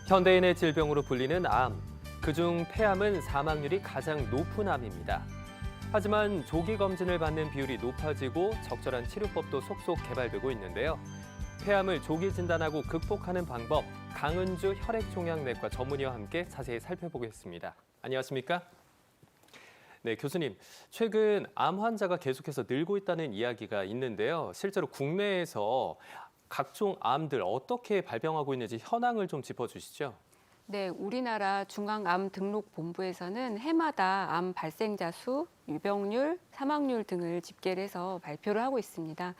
현대인의 질병으로 불리는 암. 그중 폐암은 사망률이 가장 높은 암입니다. 하지만 조기 검진을 받는 비율이 높아지고 적절한 치료법도 속속 개발되고 있는데요. 폐암을 조기 진단하고 극복하는 방법, 강은주 혈액종양내과 전문의와 함께 자세히 살펴보겠습니다. 안녕하십니까? 네, 교수님. 최근 암 환자가 계속해서 늘고 있다는 이야기가 있는데요. 실제로 국내에서 각종 암들 어떻게 발병하고 있는지 현황을 좀 짚어주시죠. 네, 우리나라 중앙암등록본부에서는 해마다 암 발생자 수, 유병률, 사망률 등을 집계를 해서 발표를 하고 있습니다.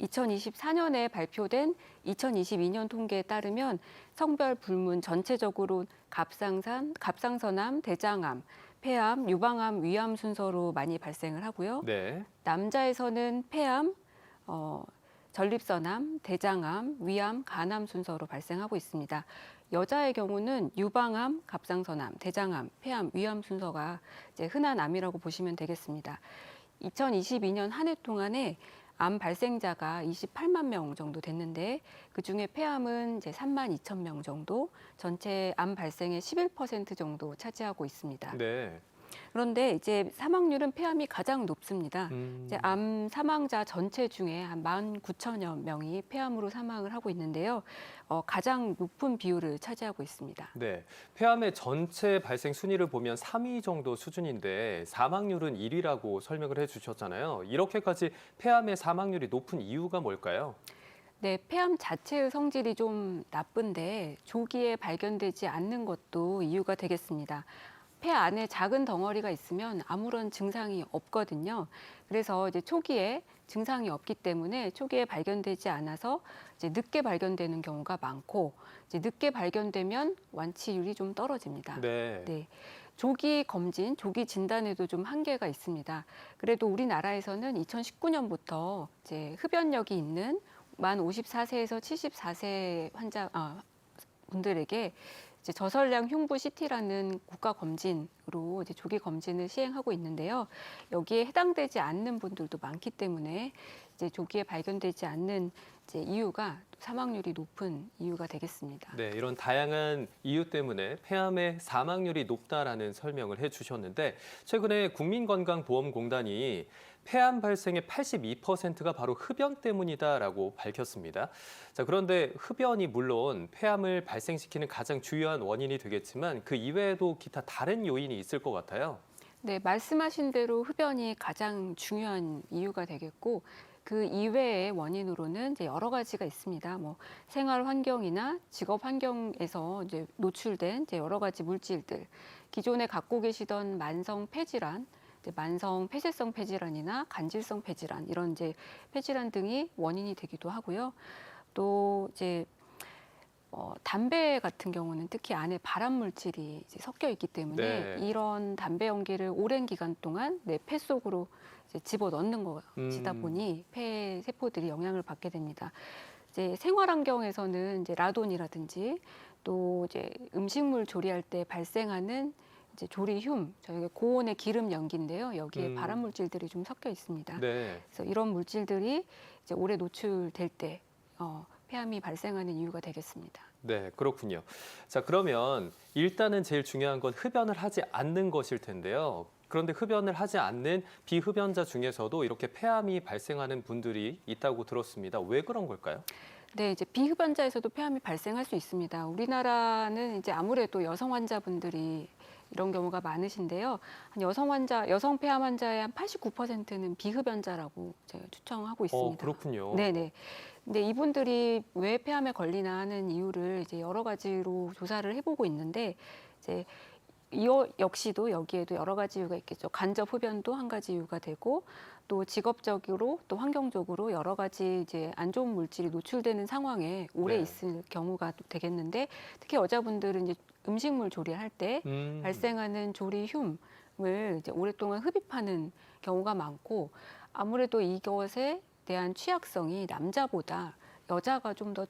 2024년에 발표된 2022년 통계에 따르면 성별 불문 전체적으로 갑상선암, 대장암, 폐암, 유방암, 위암 순서로 많이 발생을 하고요. 네. 남자에서는 폐암, 전립선암, 대장암, 위암, 간암 순서로 발생하고 있습니다. 여자의 경우는 유방암, 갑상선암, 대장암, 폐암, 위암 순서가 이제 흔한 암이라고 보시면 되겠습니다. 2022년 한 해 동안에 암 발생자가 28만 명 정도 됐는데 그중에 폐암은 이제 3만 2천 명 정도, 전체 암 발생의 11% 정도 차지하고 있습니다. 네. 그런데 이제 사망률은 폐암이 가장 높습니다. 음. 이제 암 사망자 전체 중에 한 19,000여 명이 폐암으로 사망을 하고 있는데요. 가장 높은 비율을 차지하고 있습니다. 네. 폐암의 전체 발생 순위를 보면 3위 정도 수준인데 사망률은 1위라고 설명을 해주셨잖아요. 이렇게까지 폐암의 사망률이 높은 이유가 뭘까요? 네, 폐암 자체의 성질이 좀 나쁜데 조기에 발견되지 않는 것도 이유가 되겠습니다. 폐 안에 작은 덩어리가 있으면 아무런 증상이 없거든요. 그래서 이제 초기에 증상이 없기 때문에 초기에 발견되지 않아서 이제 늦게 발견되는 경우가 많고 이제 늦게 발견되면 완치율이 좀 떨어집니다. 네. 네. 조기 검진, 조기 진단에도 좀 한계가 있습니다. 그래도 우리나라에서는 2019년부터 이제 흡연력이 있는 만 54세에서 74세 분들에게 이제 저설량 흉부 CT라는 국가 검진으로 이제 조기 검진을 시행하고 있는데요. 여기에 해당되지 않는 분들도 많기 때문에 이제 조기에 발견되지 않는 이제 이유가 사망률이 높은 이유가 되겠습니다. 네, 이런 다양한 이유 때문에 폐암의 사망률이 높다라는 설명을 해주셨는데 최근에 국민건강보험공단이 폐암 발생의 82%가 바로 흡연 때문이다라고 밝혔습니다. 자, 그런데 흡연이 물론 폐암을 발생시키는 가장 주요한 원인이 되겠지만 그 이외에도 기타 다른 요인이 있을 것 같아요. 네, 말씀하신 대로 흡연이 가장 중요한 이유가 되겠고 그 이외의 원인으로는 이제 여러 가지가 있습니다. 뭐 생활 환경이나 직업 환경에서 이제 노출된 이제 여러 가지 물질들, 기존에 갖고 계시던 만성 폐질환, 이제 만성 폐쇄성 폐질환이나 간질성 폐질환 이런 이제 폐질환 등이 원인이 되기도 하고요. 또 이제 담배 같은 경우는 특히 안에 발암 물질이 이제 섞여 있기 때문에 네. 이런 담배 연기를 오랜 기간 동안 내 폐 속으로 이제 집어 넣는 것이다 보니 폐 세포들이 영향을 받게 됩니다. 이제 생활 환경에서는 이제 라돈이라든지 또 이제 음식물 조리할 때 발생하는 이제 조리흉, 저희가 고온의 기름 연기인데요. 여기에 발암 물질들이 좀 섞여 있습니다. 네. 그래서 이런 물질들이 이제 오래 노출될 때 폐암이 발생하는 이유가 되겠습니다. 네, 그렇군요. 자, 그러면 일단은 제일 중요한 건 흡연을 하지 않는 것일 텐데요. 그런데 흡연을 하지 않는 비흡연자 중에서도 이렇게 폐암이 발생하는 분들이 있다고 들었습니다. 왜 그런 걸까요? 네, 이제 비흡연자에서도 폐암이 발생할 수 있습니다. 우리나라는 이제 아무래도 여성 환자분들이 이런 경우가 많으신데요. 여성 폐암 환자의 한 89%는 비흡연자라고 제가 추정하고 있습니다. 그렇군요. 네네. 근데 이분들이 왜 폐암에 걸리나 하는 이유를 이제 여러 가지로 조사를 해보고 있는데 이제 이 역시도 여기에도 여러 가지 이유가 있겠죠. 간접 흡연도 한 가지 이유가 되고 또 직업적으로 또 환경적으로 여러 가지 이제 안 좋은 물질이 노출되는 상황에 오래 네. 있을 경우가 또 되겠는데 특히 여자분들은 이제 음식물 조리할 때 발생하는 조리흉을 이제 오랫동안 흡입하는 경우가 많고 아무래도 이것에 대한 취약성이 남자보다 여자가 좀 더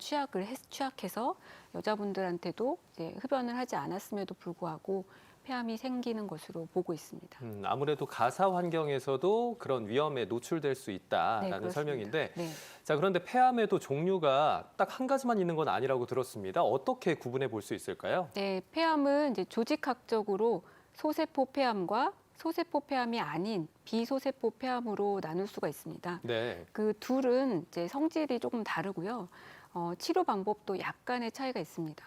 취약해서 여자분들한테도 이제 흡연을 하지 않았음에도 불구하고 폐암이 생기는 것으로 보고 있습니다. 아무래도 가사 환경에서도 그런 위험에 노출될 수 네, 있다라는 그렇습니다. 설명인데, 네. 자, 그런데 폐암에도 종류가 딱 한 가지만 있는 건 아니라고 들었습니다. 어떻게 구분해 볼 수 있을까요? 네, 폐암은 이제 조직학적으로 소세포 폐암과 소세포 폐암이 아닌 비소세포 폐암으로 나눌 수가 있습니다. 네. 그 둘은 이제 성질이 조금 다르고요. 치료 방법도 약간의 차이가 있습니다.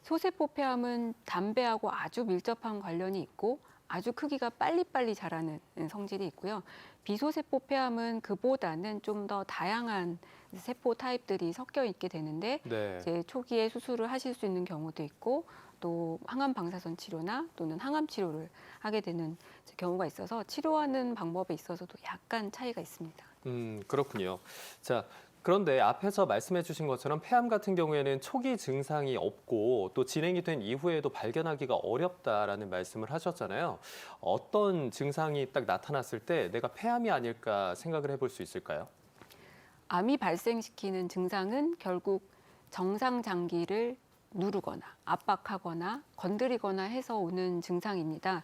소세포 폐암은 담배하고 아주 밀접한 관련이 있고 아주 크기가 빨리빨리 자라는 성질이 있고요. 비소세포 폐암은 그보다는 좀 더 다양한 세포 타입들이 섞여 있게 되는데 네. 이제 초기에 수술을 하실 수 있는 경우도 있고 또 항암 방사선 치료나 또는 항암 치료를 하게 되는 경우가 있어서 치료하는 방법에 있어서도 약간 차이가 있습니다. 그렇군요. 자, 그런데 앞에서 말씀해 주신 것처럼 폐암 같은 경우에는 초기 증상이 없고 또 진행이 된 이후에도 발견하기가 어렵다라는 말씀을 하셨잖아요. 어떤 증상이 딱 나타났을 때 내가 폐암이 아닐까 생각을 해볼 수 있을까요? 암이 발생시키는 증상은 결국 정상 장기를 누르거나 압박하거나 건드리거나 해서 오는 증상입니다.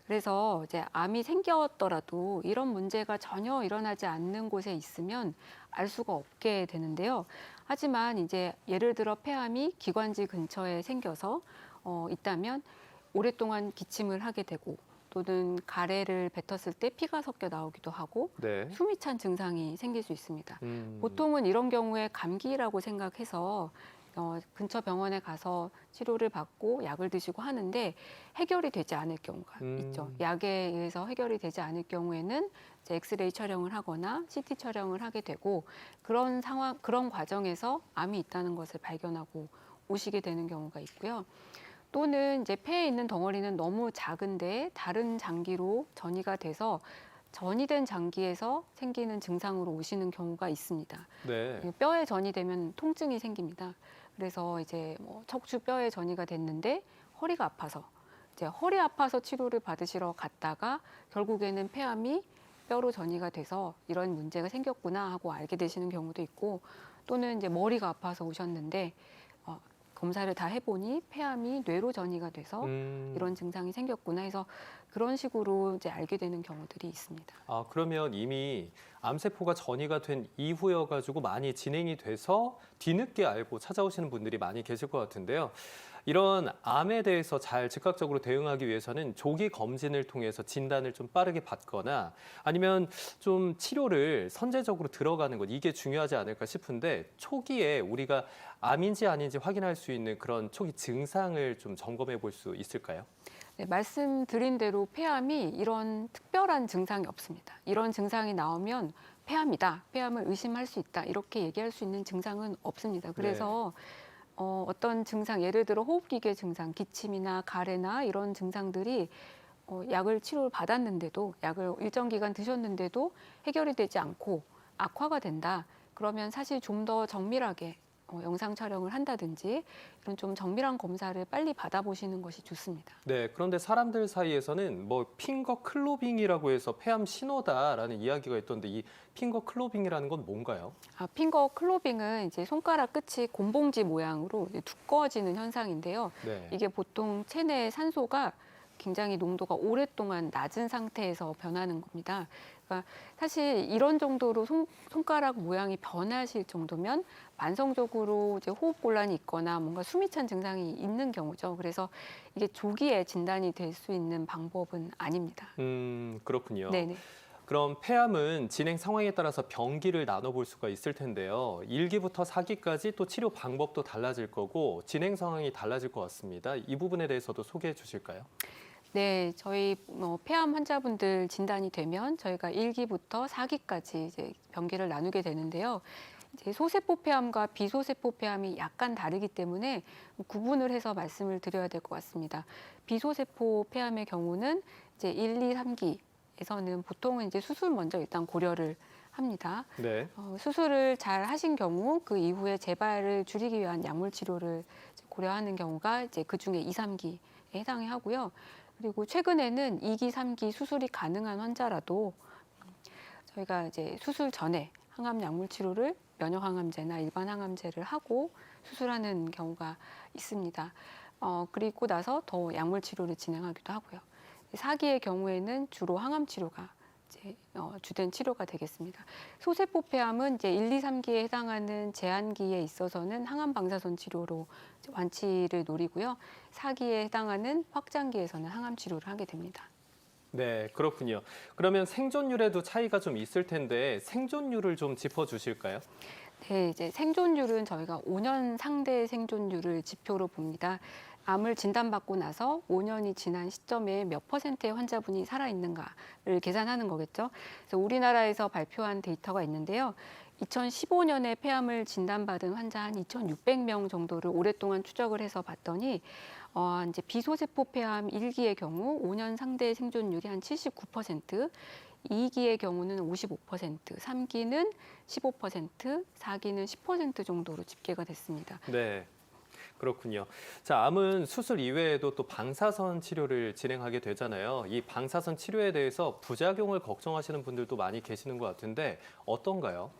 그래서 이제 암이 생겼더라도 이런 문제가 전혀 일어나지 않는 곳에 있으면 알 수가 없게 되는데요. 하지만 이제 예를 들어 폐암이 기관지 근처에 생겨서 있다면 오랫동안 기침을 하게 되고 또는 가래를 뱉었을 때 피가 섞여 나오기도 하고 네. 숨이 찬 증상이 생길 수 있습니다. 음, 보통은 이런 경우에 감기라고 생각해서 근처 병원에 가서 치료를 받고 약을 드시고 하는데 해결이 되지 않을 경우가 있죠. 약에 의해서 해결이 되지 않을 경우에는 이제 엑스레이 촬영을 하거나 CT 촬영을 하게 되고 그런 상황, 그런 과정에서 암이 있다는 것을 발견하고 오시게 되는 경우가 있고요. 또는 이제 폐에 있는 덩어리는 너무 작은데 다른 장기로 전이가 돼서 전이된 장기에서 생기는 증상으로 오시는 경우가 있습니다. 네. 뼈에 전이 되면 통증이 생깁니다. 그래서 이제 뭐 척추 뼈에 전이가 됐는데 허리가 아파서 이제 허리 아파서 치료를 받으시러 갔다가 결국에는 폐암이 뼈로 전이가 돼서 이런 문제가 생겼구나 하고 알게 되시는 경우도 있고 또는 이제 머리가 아파서 오셨는데 검사를 다 해보니 폐암이 뇌로 전이가 돼서 이런 증상이 생겼구나 해서 그런 식으로 이제 알게 되는 경우들이 있습니다. 아, 그러면 이미 암세포가 전이가 된 이후여가지고 많이 진행이 돼서 뒤늦게 알고 찾아오시는 분들이 많이 계실 것 같은데요. 이런 암에 대해서 잘 즉각적으로 대응하기 위해서는 조기 검진을 통해서 진단을 좀 빠르게 받거나 아니면 좀 치료를 선제적으로 들어가는 것, 이게 중요하지 않을까 싶은데 초기에 우리가 암인지 아닌지 확인할 수 있는 그런 초기 증상을 좀 점검해 볼 수 있을까요? 네, 말씀드린 대로 폐암이 이런 특별한 증상이 없습니다. 이런 증상이 나오면 폐암이다, 폐암을 의심할 수 있다 이렇게 얘기할 수 있는 증상은 없습니다. 그래서 어떤 증상, 예를 들어 호흡기계 증상, 기침이나 가래나 이런 증상들이 약을 치료를 받았는데도 약을 일정 기간 드셨는데도 해결이 되지 않고 악화가 된다. 그러면 사실 좀 더 정밀하게 영상 촬영을 한다든지 이런 좀 정밀한 검사를 빨리 받아보시는 것이 좋습니다. 네, 그런데 사람들 사이에서는 뭐 핑거 클로빙이라고 해서 폐암 신호다라는 이야기가 있던데 이 핑거 클로빙이라는 건 뭔가요? 핑거 클로빙은 이제 손가락 끝이 곰봉지 모양으로 두꺼워지는 현상인데요. 네. 이게 보통 체내 산소가 굉장히 농도가 오랫동안 낮은 상태에서 변하는 겁니다. 그러니까 사실 이런 정도로 손가락 모양이 변하실 정도면 만성적으로 이제 호흡곤란이 있거나 뭔가 숨이 찬 증상이 있는 경우죠. 그래서 이게 조기에 진단이 될 수 있는 방법은 아닙니다. 그렇군요. 네네. 그럼 폐암은 진행 상황에 따라서 병기를 나눠볼 수가 있을 텐데요. 1기부터 4기까지 또 치료 방법도 달라질 거고 진행 상황이 달라질 것 같습니다. 이 부분에 대해서도 소개해 주실까요? 네, 저희 폐암 환자분들 진단이 되면 저희가 1기부터 4기까지 이제 병기를 나누게 되는데요. 이제 소세포 폐암과 비소세포 폐암이 약간 다르기 때문에 구분을 해서 말씀을 드려야 될 것 같습니다. 비소세포 폐암의 경우는 이제 1, 2, 3기에서는 보통은 이제 수술 먼저 일단 고려를 합니다. 네. 수술을 잘 하신 경우 그 이후에 재발을 줄이기 위한 약물 치료를 고려하는 경우가 이제 그 중에 2, 3기에 해당이 하고요. 그리고 최근에는 2기, 3기 수술이 가능한 환자라도 저희가 이제 수술 전에 항암 약물 치료를 면역 항암제나 일반 항암제를 하고 수술하는 경우가 있습니다. 그리고 나서 더 약물 치료를 진행하기도 하고요. 사기의 경우에는 주로 항암 치료가 이제 주된 치료가 되겠습니다. 소세포 폐암은 이제 1, 2, 3기에 해당하는 제한기에 있어서는 항암 방사선 치료로 이제 완치를 노리고요. 4기에 해당하는 확장기에서는 항암 치료를 하게 됩니다. 네, 그렇군요. 그러면 생존율에도 차이가 좀 있을 텐데 생존율을 좀 짚어주실까요? 네, 이제 생존율은 저희가 5년 상대 생존율을 지표로 봅니다. 암을 진단받고 나서 5년이 지난 시점에 몇 퍼센트의 환자분이 살아있는가를 계산하는 거겠죠. 그래서 우리나라에서 발표한 데이터가 있는데요. 2015년에 폐암을 진단받은 환자 한 2,600명 정도를 오랫동안 추적을 해서 봤더니 이제 비소세포 폐암 1기의 경우 5년 상대 생존율이 한 79%, 2기의 경우는 55%, 3기는 15%, 4기는 10% 정도로 집계가 됐습니다. 네. 그렇군요. 자, 암은 수술 이외에도 또 방사선 치료를 진행하게 되잖아요. 이 방사선 치료에 대해서 부작용을 걱정하시는 분들도 많이 계시는 것 같은데 어떤가요?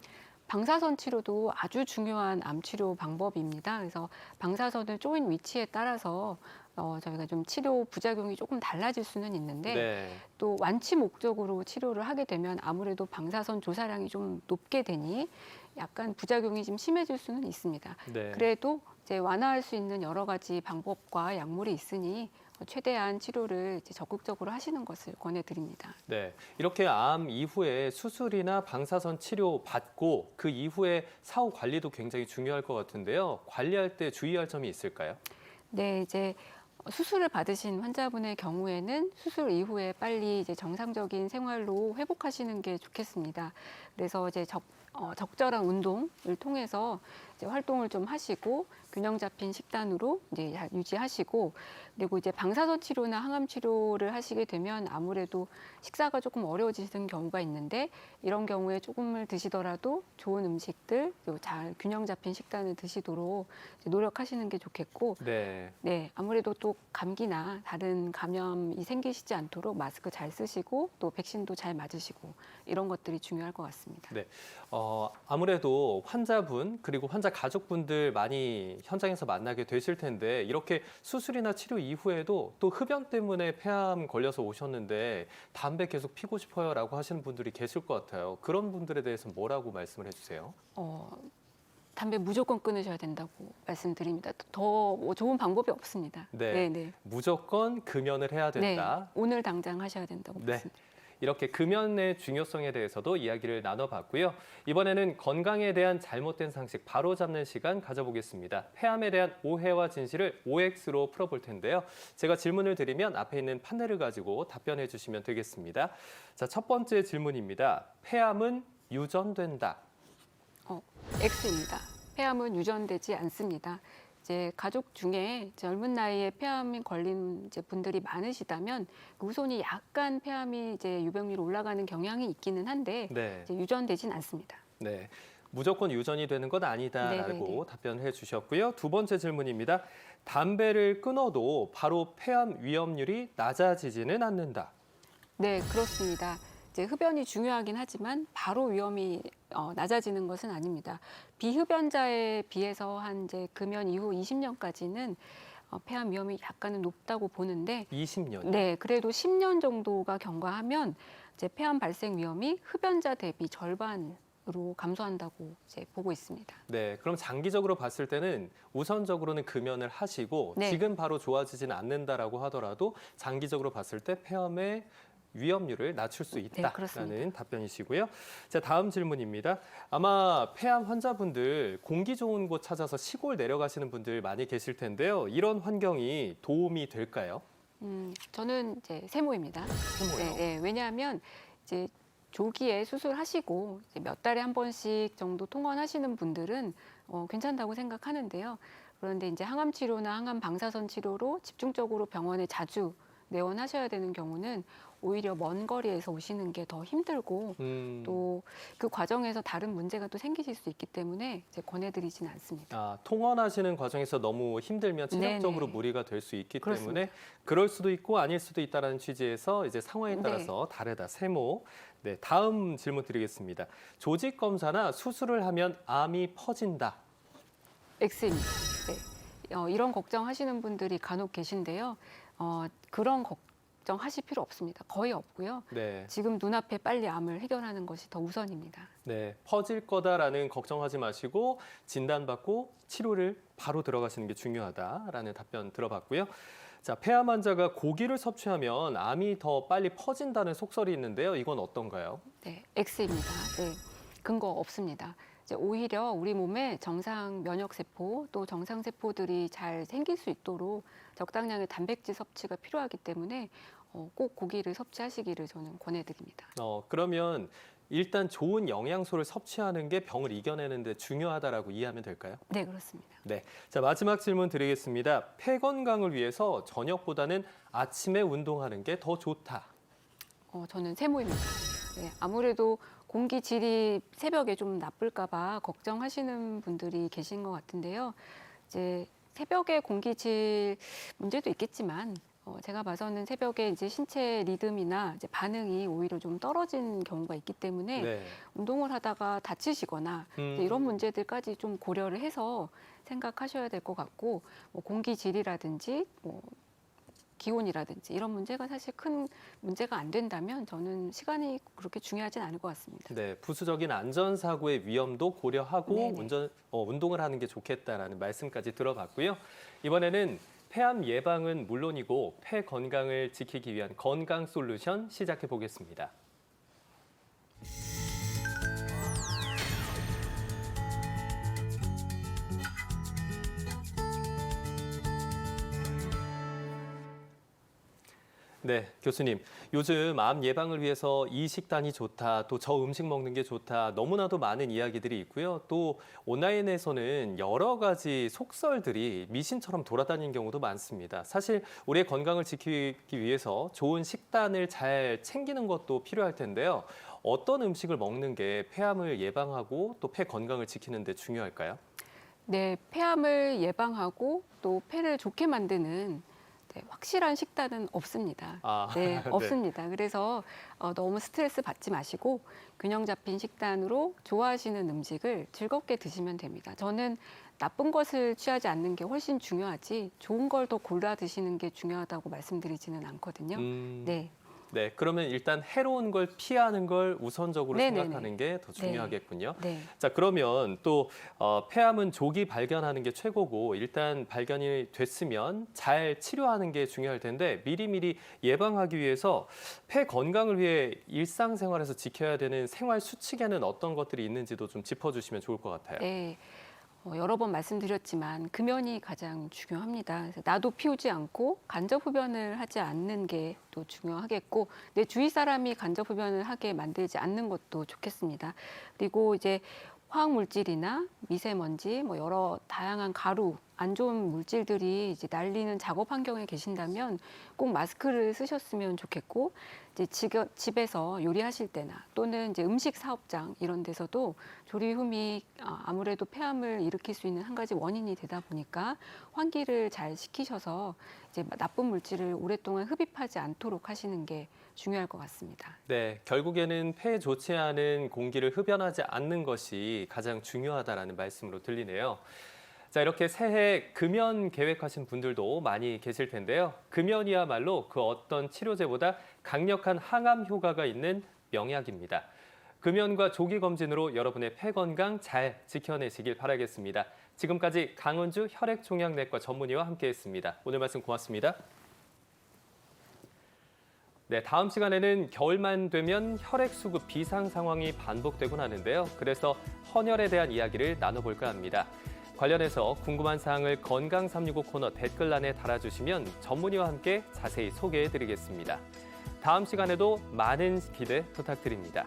방사선 치료도 아주 중요한 암 치료 방법입니다. 그래서 방사선을 쪼인 위치에 따라서 저희가 좀 치료 부작용이 조금 달라질 수는 있는데 네. 또 완치 목적으로 치료를 하게 되면 아무래도 방사선 조사량이 좀 높게 되니 약간 부작용이 좀 심해질 수는 있습니다. 네. 그래도 이제 완화할 수 있는 여러 가지 방법과 약물이 있으니 최대한 치료를 이제 적극적으로 하시는 것을 권해드립니다. 네. 이렇게 암 이후에 수술이나 방사선 치료 받고 그 이후에 사후 관리도 굉장히 중요할 것 같은데요. 관리할 때 주의할 점이 있을까요? 네, 이제 수술을 받으신 환자분의 경우에는 수술 이후에 빨리 이제 정상적인 생활로 회복하시는 게 좋겠습니다. 그래서 이제 적절한 운동을 통해서 이제 활동을 좀 하시고 균형 잡힌 식단으로 이제 잘 유지하시고 그리고 이제 방사선 치료나 항암 치료를 하시게 되면 아무래도 식사가 조금 어려워지는 경우가 있는데 이런 경우에 조금을 드시더라도 좋은 음식들 그리고 잘 균형 잡힌 식단을 드시도록 이제 노력하시는 게 좋겠고 네. 네, 아무래도 또 감기나 다른 감염이 생기시지 않도록 마스크 잘 쓰시고 또 백신도 잘 맞으시고 이런 것들이 중요할 것 같습니다. 네. 아무래도 환자분 그리고 환자 가족분들 많이 현장에서 만나게 되실 텐데 이렇게 수술이나 치료 이후에도 또 흡연 때문에 폐암 걸려서 오셨는데 담배 계속 피고 싶어요라고 하시는 분들이 계실 것 같아요. 그런 분들에 대해서 뭐라고 말씀을 해주세요? 담배 무조건 끊으셔야 된다고 말씀드립니다. 더 좋은 방법이 없습니다. 네. 네. 무조건 금연을 해야 네, 된다. 오늘 당장 하셔야 된다고 네. 말씀드립니다. 이렇게 금연의 중요성에 대해서도 이야기를 나눠봤고요. 이번에는 건강에 대한 잘못된 상식 바로잡는 시간 가져보겠습니다. 폐암에 대한 오해와 진실을 OX로 풀어볼 텐데요. 제가 질문을 드리면 앞에 있는 판넬을 가지고 답변해 주시면 되겠습니다. 자, 첫 번째 질문입니다. 폐암은 유전된다. X입니다. 폐암은 유전되지 않습니다. 이제 가족 중에 젊은 나이에 폐암이 걸린 이제 분들이 많으시다면 그 후손이 약간 폐암이 이제 유병률이 올라가는 경향이 있기는 한데 네. 이제 유전되진 않습니다. 네. 무조건 유전이 되는 건 아니다라고 네네네. 답변해 주셨고요. 두 번째 질문입니다. 담배를 끊어도 바로 폐암 위험률이 낮아지지는 않는다. 네, 그렇습니다. 이제 흡연이 중요하긴 하지만 바로 위험이 낮아지는 것은 아닙니다. 비흡연자에 비해서 한 이제 금연 이후 20년까지는 폐암 위험이 약간은 높다고 보는데 20년. 네, 그래도 10년 정도가 경과하면 이제 폐암 발생 위험이 흡연자 대비 절반으로 감소한다고 이제 보고 있습니다. 네, 그럼 장기적으로 봤을 때는 우선적으로는 금연을 하시고 네. 지금 바로 좋아지지는 않는다라고 하더라도 장기적으로 봤을 때 폐암의 위험률을 낮출 수 그렇습니다. 있다라는 답변이시고요. 자, 다음 질문입니다. 아마 폐암 환자분들 공기 좋은 곳 찾아서 시골 내려가시는 분들 많이 계실 텐데요. 이런 환경이 도움이 될까요? 저는 이제 세모입니다. 세모요? 네, 왜냐하면 이제 조기에 수술하시고 이제 몇 달에 한 번씩 정도 통원하시는 분들은 괜찮다고 생각하는데요. 그런데 이제 항암 치료나 항암 방사선 치료로 집중적으로 병원에 자주 내원하셔야 되는 경우는 오히려 먼 거리에서 오시는 게 더 힘들고 또 그 과정에서 다른 문제가 또 생기실 수 있기 때문에 이제 권해드리진 않습니다. 아, 통원하시는 과정에서 너무 힘들면 체력적으로 네네. 무리가 될 수 있기 그렇습니다. 때문에 그럴 수도 있고 아닐 수도 있다는 취지에서 이제 상황에 네. 따라서 다르다. 세모. 네, 다음 질문 드리겠습니다. 조직 검사나 수술을 하면 암이 퍼진다. X입니다. 네. 이런 걱정하시는 분들이 간혹 계신데요. 그런 걱정하실 필요 없습니다. 거의 없고요. 네. 지금 눈앞에 빨리 암을 해결하는 것이 더 우선입니다. 네, 퍼질 거다라는 걱정하지 마시고 진단받고 치료를 바로 들어가시는 게 중요하다라는 답변 들어봤고요. 자, 폐암 환자가 고기를 섭취하면 암이 더 빨리 퍼진다는 속설이 있는데요. 이건 어떤가요? 네, X입니다. 네, 근거 없습니다. 이제 오히려 우리 몸에 정상 면역 세포 또 정상 세포들이 잘 생길 수 있도록 적당량의 단백질 섭취가 필요하기 때문에 꼭 고기를 섭취하시기를 저는 권해드립니다. 그러면 일단 좋은 영양소를 섭취하는 게 병을 이겨내는 데 중요하다라고 이해하면 될까요? 네, 그렇습니다. 네. 자, 마지막 질문 드리겠습니다. 폐 건강을 위해서 저녁보다는 아침에 운동하는 게 더 좋다. 저는 세모입니다. 네, 아무래도 공기 질이 새벽에 좀 나쁠까 봐 걱정하시는 분들이 계신 것 같은데요. 이제 새벽에 공기 질 문제도 있겠지만 제가 봐서는 새벽에 이제 신체 리듬이나 이제 반응이 오히려 좀 떨어진 경우가 있기 때문에 네. 운동을 하다가 다치시거나 이제 이런 문제들까지 좀 고려를 해서 생각하셔야 될 것 같고 공기 질이라든지 기온이라든지 이런 문제가 사실 큰 문제가 안 된다면 저는 시간이 그렇게 중요하진 않을 것 같습니다. 네, 부수적인 안전사고의 위험도 고려하고 네네. 운동을 하는 게 좋겠다라는 말씀까지 들어봤고요. 이번에는 폐암 예방은 물론이고 폐 건강을 지키기 위한 건강 솔루션 시작해 보겠습니다. 네, 교수님. 요즘 암 예방을 위해서 이 식단이 좋다, 또 저 음식 먹는 게 좋다, 너무나도 많은 이야기들이 있고요. 또 온라인에서는 여러 가지 속설들이 미신처럼 돌아다니는 경우도 많습니다. 사실 우리의 건강을 지키기 위해서 좋은 식단을 잘 챙기는 것도 필요할 텐데요. 어떤 음식을 먹는 게 폐암을 예방하고 또 폐 건강을 지키는 데 중요할까요? 네, 폐암을 예방하고 또 폐를 좋게 만드는 확실한 식단은 없습니다. 네, 네. 없습니다. 그래서 너무 스트레스 받지 마시고 균형 잡힌 식단으로 좋아하시는 음식을 즐겁게 드시면 됩니다. 저는 나쁜 것을 취하지 않는 게 훨씬 중요하지 좋은 걸 더 골라 드시는 게 중요하다고 말씀드리지는 않거든요. 네. 네, 그러면 일단 해로운 걸 피하는 걸 우선적으로 네네네. 생각하는 게 더 중요하겠군요. 네. 자, 그러면 또 폐암은 조기 발견하는 게 최고고 일단 발견이 됐으면 잘 치료하는 게 중요할 텐데 미리미리 예방하기 위해서 폐 건강을 위해 일상생활에서 지켜야 되는 생활 수칙에는 어떤 것들이 있는지도 좀 짚어주시면 좋을 것 같아요. 네. 여러 번 말씀드렸지만 금연이 가장 중요합니다. 그래서 나도 피우지 않고 간접 흡연을 하지 않는 게 또 중요하겠고 내 주위 사람이 간접 흡연을 하게 만들지 않는 것도 좋겠습니다. 그리고 이제 화학 물질이나 미세먼지, 여러 다양한 가루, 안 좋은 물질들이 이제 날리는 작업 환경에 계신다면 꼭 마스크를 쓰셨으면 좋겠고 이제 집에서 요리하실 때나 또는 이제 음식 사업장 이런 데서도 조리흠이 아무래도 폐암을 일으킬 수 있는 한 가지 원인이 되다 보니까 환기를 잘 시키셔서 이제 나쁜 물질을 오랫동안 흡입하지 않도록 하시는 게 중요할 것 같습니다. 네, 결국에는 폐에 좋지 않은 공기를 흡연하지 않는 것이 가장 중요하다라는 말씀으로 들리네요. 자, 이렇게 새해 금연 계획하신 분들도 많이 계실 텐데요. 금연이야말로 그 어떤 치료제보다 강력한 항암 효과가 있는 명약입니다. 금연과 조기 검진으로 여러분의 폐 건강 잘 지켜내시길 바라겠습니다. 지금까지 강은주 혈액종양내과 전문의와 함께했습니다. 오늘 말씀 고맙습니다. 네, 다음 시간에는 겨울만 되면 혈액 수급 비상 상황이 반복되곤 하는데요. 그래서 헌혈에 대한 이야기를 나눠볼까 합니다. 관련해서 궁금한 사항을 건강 365 코너 댓글란에 달아주시면 전문의와 함께 자세히 소개해드리겠습니다. 다음 시간에도 많은 기대 부탁드립니다.